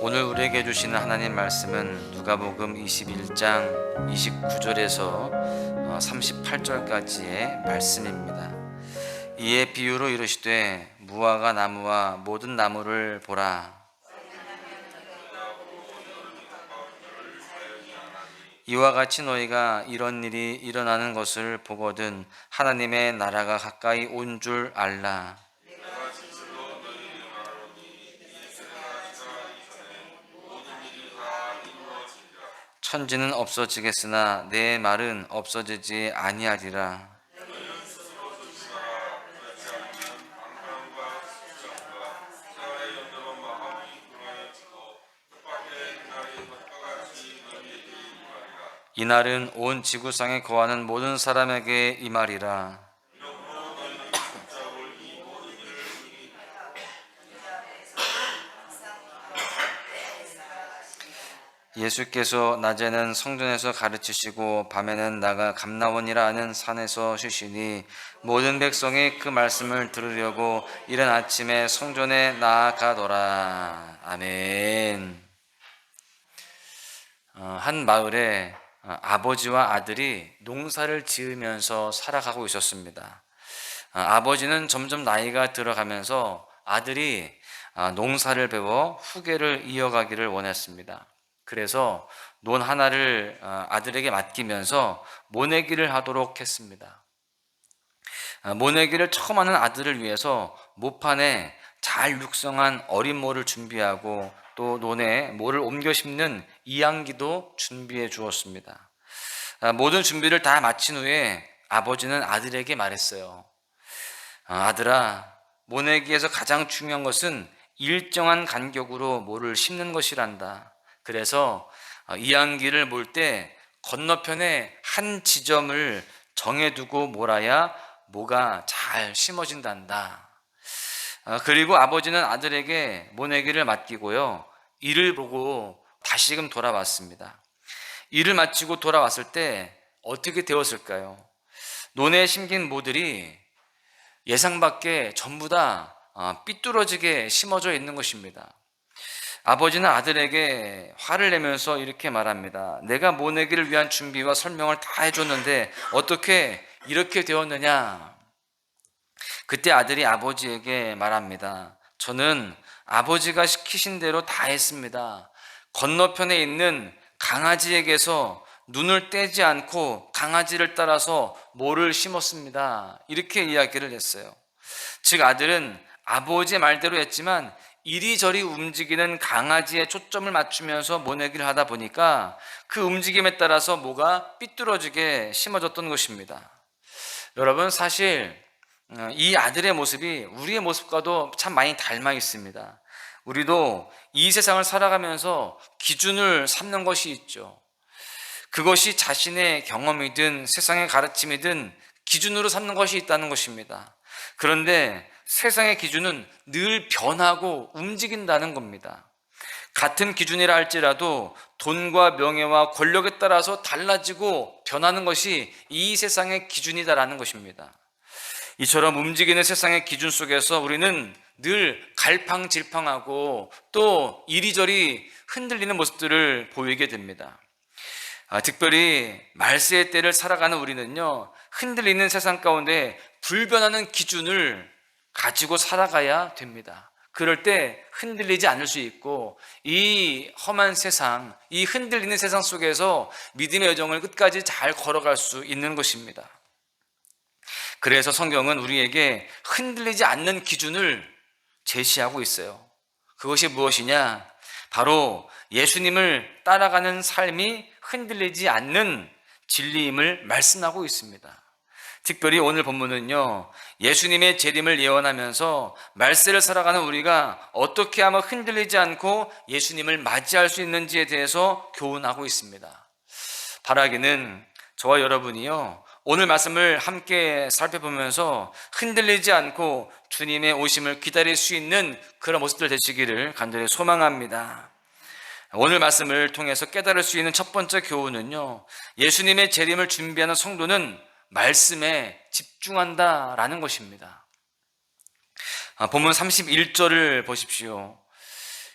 오늘 우리에게 주시는 하나님 말씀은 누가복음 21장 29절에서 38절까지의 말씀입니다. 이에 비유로 이르시되 무화과 나무와 모든 나무를 보라. 이와 같이 너희가 이런 일이 일어나는 것을 보거든 하나님의 나라가 가까이 온 줄 알라. 천지는 없어지겠으나 내 말은 없어지지 아니하리라. 이날은 온 지구상에 거하는 모든 사람에게 이 말이라. 예수께서 낮에는 성전에서 가르치시고 밤에는 나가 감나원이라 하는 산에서 쉬시니 모든 백성이 그 말씀을 들으려고 이른 아침에 성전에 나아가더라. 아멘. 한 마을에 아버지와 아들이 농사를 지으면서 살아가고 있었습니다. 아버지는 점점 나이가 들어가면서 아들이 농사를 배워 후계를 이어가기를 원했습니다. 그래서 논 하나를 아들에게 맡기면서 모내기를 하도록 했습니다. 모내기를 처음 하는 아들을 위해서 모판에 잘 육성한 어린 모를 준비하고 또 논에 모를 옮겨 심는 이양기도 준비해 주었습니다. 모든 준비를 다 마친 후에 아버지는 아들에게 말했어요. 아들아, 모내기에서 가장 중요한 것은 일정한 간격으로 모를 심는 것이란다. 그래서 이양기를 몰 때 건너편에 한 지점을 정해두고 몰아야 모가 잘 심어진단다. 그리고 아버지는 아들에게 모내기를 맡기고요, 일을 보고 다시금 돌아왔습니다. 일을 마치고 돌아왔을 때 어떻게 되었을까요? 논에 심긴 모들이 예상 밖에 전부 다 삐뚤어지게 심어져 있는 것입니다. 아버지는 아들에게 화를 내면서 이렇게 말합니다. 내가 모내기를 위한 준비와 설명을 다 해줬는데 어떻게 이렇게 되었느냐? 그때 아들이 아버지에게 말합니다. 저는 아버지가 시키신 대로 다 했습니다. 건너편에 있는 강아지에게서 눈을 떼지 않고 강아지를 따라서 모를 심었습니다. 이렇게 이야기를 했어요. 즉 아들은 아버지의 말대로 했지만 이리저리 움직이는 강아지에 초점을 맞추면서 모내기를 하다 보니까 그 움직임에 따라서 모가 삐뚤어지게 심어졌던 것입니다. 여러분, 사실 이 아들의 모습이 우리의 모습과도 참 많이 닮아 있습니다. 우리도 이 세상을 살아가면서 기준을 삼는 것이 있죠. 그것이 자신의 경험이든 세상의 가르침이든 기준으로 삼는 것이 있다는 것입니다. 그런데 세상의 기준은 늘 변하고 움직인다는 겁니다. 같은 기준이라 할지라도 돈과 명예와 권력에 따라서 달라지고 변하는 것이 이 세상의 기준이다라는 것입니다. 이처럼 움직이는 세상의 기준 속에서 우리는 늘 갈팡질팡하고 또 이리저리 흔들리는 모습들을 보이게 됩니다. 특별히 말세의 때를 살아가는 우리는요, 흔들리는 세상 가운데 불변하는 기준을 가지고 살아가야 됩니다. 그럴 때 흔들리지 않을 수 있고 이 험한 세상, 이 흔들리는 세상 속에서 믿음의 여정을 끝까지 잘 걸어갈 수 있는 것입니다. 그래서 성경은 우리에게 흔들리지 않는 기준을 제시하고 있어요. 그것이 무엇이냐? 바로 예수님을 따라가는 삶이 흔들리지 않는 진리임을 말씀하고 있습니다. 특별히 오늘 본문은요, 예수님의 재림을 예언하면서 말세를 살아가는 우리가 어떻게 하면 흔들리지 않고 예수님을 맞이할 수 있는지에 대해서 교훈하고 있습니다. 바라기는 저와 여러분이요, 오늘 말씀을 함께 살펴보면서 흔들리지 않고 주님의 오심을 기다릴 수 있는 그런 모습들 되시기를 간절히 소망합니다. 오늘 말씀을 통해서 깨달을 수 있는 첫 번째 교훈은요, 예수님의 재림을 준비하는 성도는 말씀에 집중한다라는 것입니다. 본문 31절을 보십시오.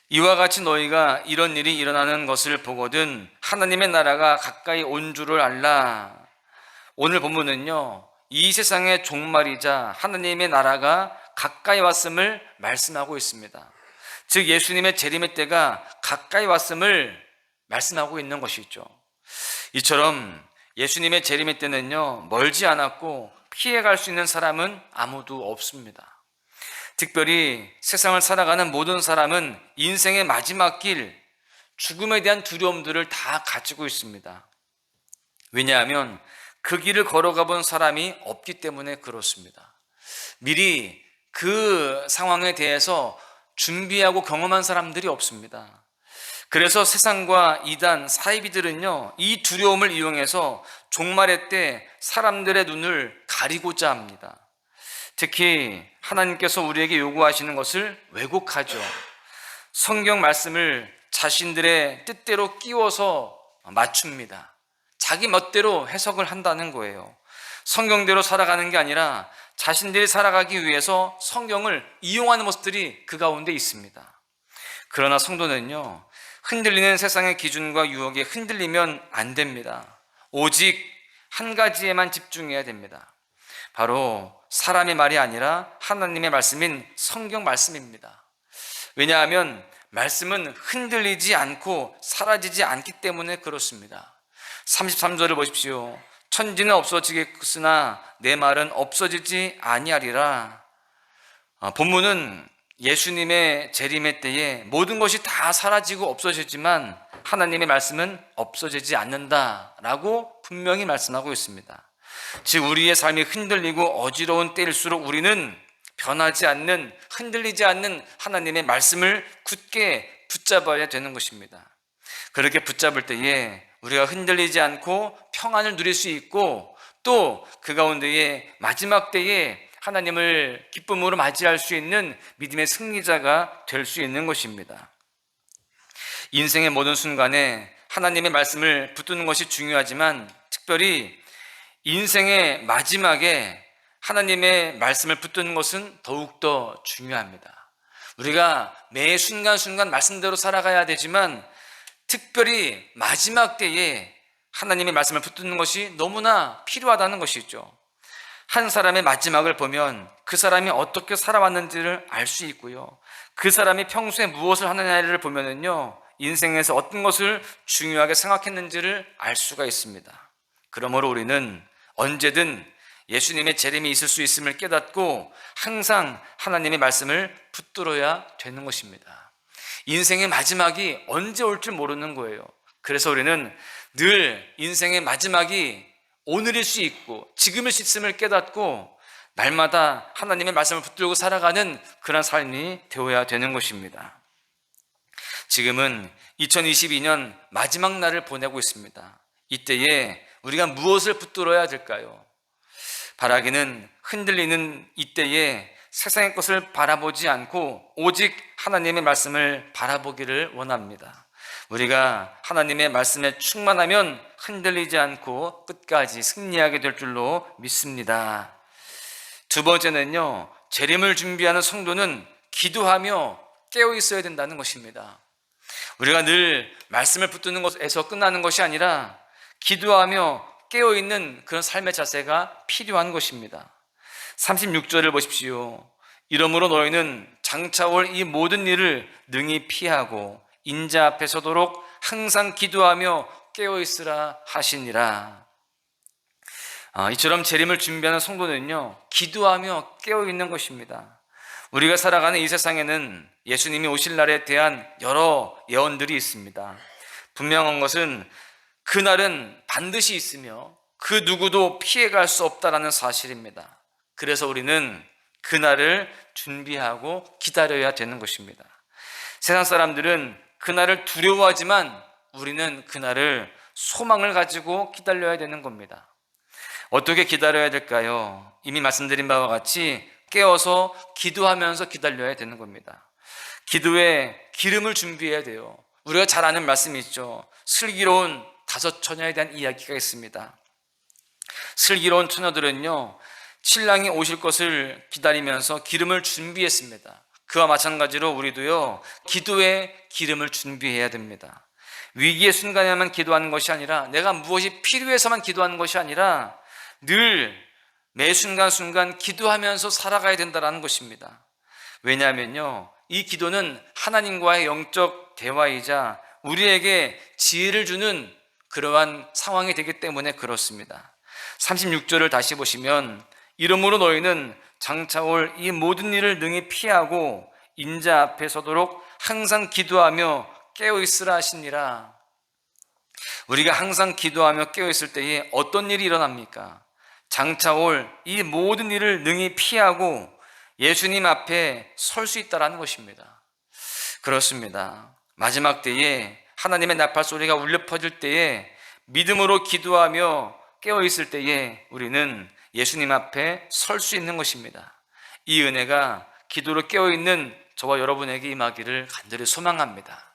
이와 같이 너희가 이런 일이 일어나는 것을 보거든 하나님의 나라가 가까이 온 줄을 알라. 오늘 본문은요, 이 세상의 종말이자 하나님의 나라가 가까이 왔음을 말씀하고 있습니다. 즉 예수님의 재림의 때가 가까이 왔음을 말씀하고 있는 것이죠. 이처럼 예수님의 재림의 때는요, 멀지 않았고 피해갈 수 있는 사람은 아무도 없습니다. 특별히 세상을 살아가는 모든 사람은 인생의 마지막 길, 죽음에 대한 두려움들을 다 가지고 있습니다. 왜냐하면 그 길을 걸어가 본 사람이 없기 때문에 그렇습니다. 미리 그 상황에 대해서 준비하고 경험한 사람들이 없습니다. 그래서 세상과 이단, 사이비들은요, 이 두려움을 이용해서 종말의 때 사람들의 눈을 가리고자 합니다. 특히 하나님께서 우리에게 요구하시는 것을 왜곡하죠. 성경 말씀을 자신들의 뜻대로 끼워서 맞춥니다. 자기 멋대로 해석을 한다는 거예요. 성경대로 살아가는 게 아니라 자신들이 살아가기 위해서 성경을 이용하는 모습들이 그 가운데 있습니다. 그러나 성도는요, 흔들리는 세상의 기준과 유혹에 흔들리면 안 됩니다. 오직 한 가지에만 집중해야 됩니다. 바로 사람의 말이 아니라 하나님의 말씀인 성경 말씀입니다. 왜냐하면 말씀은 흔들리지 않고 사라지지 않기 때문에 그렇습니다. 33절을 보십시오. 천지는 없어지겠으나 내 말은 없어지지 아니하리라. 본문은 예수님의 재림의 때에 모든 것이 다 사라지고 없어지지만 하나님의 말씀은 없어지지 않는다라고 분명히 말씀하고 있습니다. 즉 우리의 삶이 흔들리고 어지러운 때일수록 우리는 변하지 않는, 흔들리지 않는 하나님의 말씀을 굳게 붙잡아야 되는 것입니다. 그렇게 붙잡을 때에 우리가 흔들리지 않고 평안을 누릴 수 있고 또 그 가운데에 마지막 때에 하나님을 기쁨으로 맞이할 수 있는 믿음의 승리자가 될 수 있는 것입니다. 인생의 모든 순간에 하나님의 말씀을 붙드는 것이 중요하지만 특별히 인생의 마지막에 하나님의 말씀을 붙드는 것은 더욱더 중요합니다. 우리가 매 순간순간 말씀대로 살아가야 되지만 특별히 마지막 때에 하나님의 말씀을 붙드는 것이 너무나 필요하다는 것이죠. 한 사람의 마지막을 보면 그 사람이 어떻게 살아왔는지를 알 수 있고요, 그 사람이 평소에 무엇을 하느냐를 보면은요, 인생에서 어떤 것을 중요하게 생각했는지를 알 수가 있습니다. 그러므로 우리는 언제든 예수님의 재림이 있을 수 있음을 깨닫고 항상 하나님의 말씀을 붙들어야 되는 것입니다. 인생의 마지막이 언제 올 줄 모르는 거예요. 그래서 우리는 늘 인생의 마지막이 오늘일 수 있고 지금일 수 있음을 깨닫고 날마다 하나님의 말씀을 붙들고 살아가는 그런 삶이 되어야 되는 것입니다. 지금은 2022년 마지막 날을 보내고 있습니다. 이때에 우리가 무엇을 붙들어야 될까요? 바라기는 흔들리는 이때에 세상의 것을 바라보지 않고 오직 하나님의 말씀을 바라보기를 원합니다. 우리가 하나님의 말씀에 충만하면 흔들리지 않고 끝까지 승리하게 될 줄로 믿습니다. 두 번째는요, 재림을 준비하는 성도는 기도하며 깨어 있어야 된다는 것입니다. 우리가 늘 말씀을 붙드는 것에서 끝나는 것이 아니라 기도하며 깨어있는 그런 삶의 자세가 필요한 것입니다. 36절을 보십시오. 이러므로 너희는 장차 올 이 모든 일을 능히 피하고 인자 앞에 서도록 항상 기도하며 깨어있으라 하시니라. 이처럼 재림을 준비하는 성도는요, 기도하며 깨어있는 것입니다. 우리가 살아가는 이 세상에는 예수님이 오실 날에 대한 여러 예언들이 있습니다. 분명한 것은 그날은 반드시 있으며 그 누구도 피해갈 수 없다라는 사실입니다. 그래서 우리는 그날을 준비하고 기다려야 되는 것입니다. 세상 사람들은 그날을 두려워하지만 우리는 그날을 소망을 가지고 기다려야 되는 겁니다. 어떻게 기다려야 될까요? 이미 말씀드린 바와 같이 깨어서 기도하면서 기다려야 되는 겁니다. 기도에 기름을 준비해야 돼요. 우리가 잘 아는 말씀이 있죠. 슬기로운 5 처녀에 대한 이야기가 있습니다. 슬기로운 처녀들은요, 신랑이 오실 것을 기다리면서 기름을 준비했습니다. 그와 마찬가지로 우리도요, 기도의 기름을 준비해야 됩니다. 위기의 순간에만 기도하는 것이 아니라, 내가 무엇이 필요해서만 기도하는 것이 아니라 늘 매 순간순간 기도하면서 살아가야 된다는 것입니다. 왜냐하면요, 이 기도는 하나님과의 영적 대화이자 우리에게 지혜를 주는 그러한 상황이 되기 때문에 그렇습니다. 36절을 다시 보시면, 이러므로 너희는 장차 올 이 모든 일을 능히 피하고 인자 앞에 서도록 항상 기도하며 깨어있으라 하시니라. 우리가 항상 기도하며 깨어있을 때에 어떤 일이 일어납니까? 장차 올 이 모든 일을 능히 피하고 예수님 앞에 설 수 있다는 것입니다. 그렇습니다. 마지막 때에 하나님의 나팔 소리가 울려 퍼질 때에 믿음으로 기도하며 깨어있을 때에 우리는 예수님 앞에 설 수 있는 것입니다. 이 은혜가 기도로 깨어있는 저와 여러분에게 임하기를 간절히 소망합니다.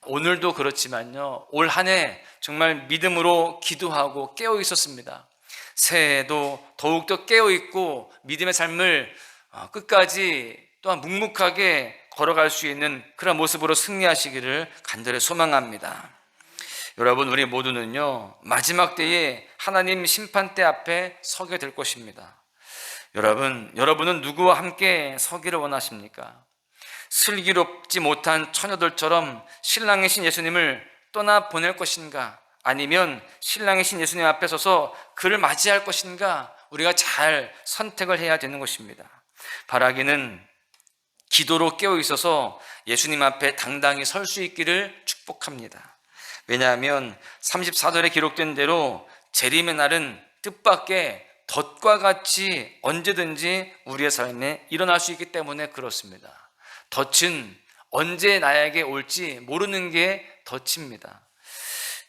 오늘도 그렇지만요, 올 한 해 정말 믿음으로 기도하고 깨어있었습니다. 새해에도 더욱더 깨어있고 믿음의 삶을 끝까지 또한 묵묵하게 걸어갈 수 있는 그런 모습으로 승리하시기를 간절히 소망합니다. 여러분, 우리 모두는요, 마지막 때에 하나님 심판대 앞에 서게 될 것입니다. 여러분은 누구와 함께 서기를 원하십니까? 슬기롭지 못한 처녀들처럼 신랑이신 예수님을 떠나 보낼 것인가? 아니면 신랑이신 예수님 앞에 서서 그를 맞이할 것인가? 우리가 잘 선택을 해야 되는 것입니다. 바라기는 기도로 깨어 있어서 예수님 앞에 당당히 설 수 있기를 축복합니다. 왜냐하면 34절에 기록된 대로 재림의 날은 뜻밖의 덫과 같이 언제든지 우리의 삶에 일어날 수 있기 때문에 그렇습니다. 덫은 언제 나에게 올지 모르는 게 덫입니다.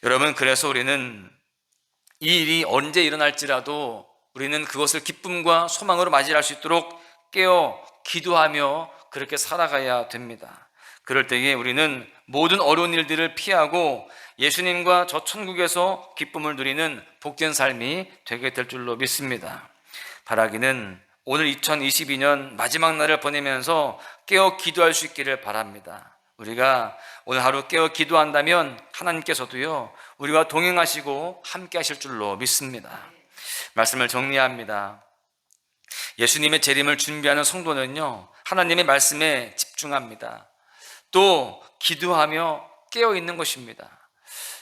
여러분, 그래서 우리는 이 일이 언제 일어날지라도 우리는 그것을 기쁨과 소망으로 맞이할 수 있도록 깨어 기도하며 그렇게 살아가야 됩니다. 그럴 때에 우리는 모든 어려운 일들을 피하고 예수님과 저 천국에서 기쁨을 누리는 복된 삶이 되게 될 줄로 믿습니다. 바라기는 오늘 2022년 마지막 날을 보내면서 깨어 기도할 수 있기를 바랍니다. 우리가 오늘 하루 깨어 기도한다면 하나님께서도요, 우리와 동행하시고 함께 하실 줄로 믿습니다. 말씀을 정리합니다. 예수님의 재림을 준비하는 성도는요, 하나님의 말씀에 집중합니다. 또 기도하며 깨어 있는 것입니다.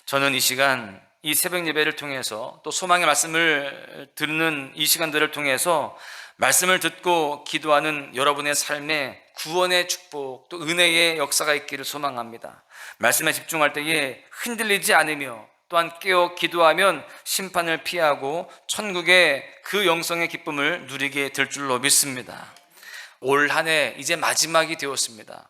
저는 이 시간, 이 새벽 예배를 통해서 또 소망의 말씀을 듣는 이 시간들을 통해서 말씀을 듣고 기도하는 여러분의 삶에 구원의 축복, 또 은혜의 역사가 있기를 소망합니다. 말씀에 집중할 때에 흔들리지 않으며 또한 깨어 기도하면 심판을 피하고 천국의 그 영성의 기쁨을 누리게 될 줄로 믿습니다. 올 한 해 이제 마지막이 되었습니다.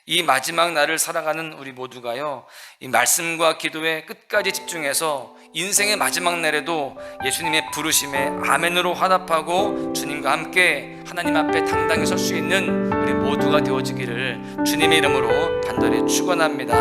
이 마지막 날을 살아가는 우리 모두가요, 이 말씀과 기도에 끝까지 집중해서 인생의 마지막 날에도 예수님의 부르심에 아멘으로 화답하고 주님과 함께 하나님 앞에 당당히 설 수 있는 우리 모두가 되어지기를 주님의 이름으로 간절히 축원합니다.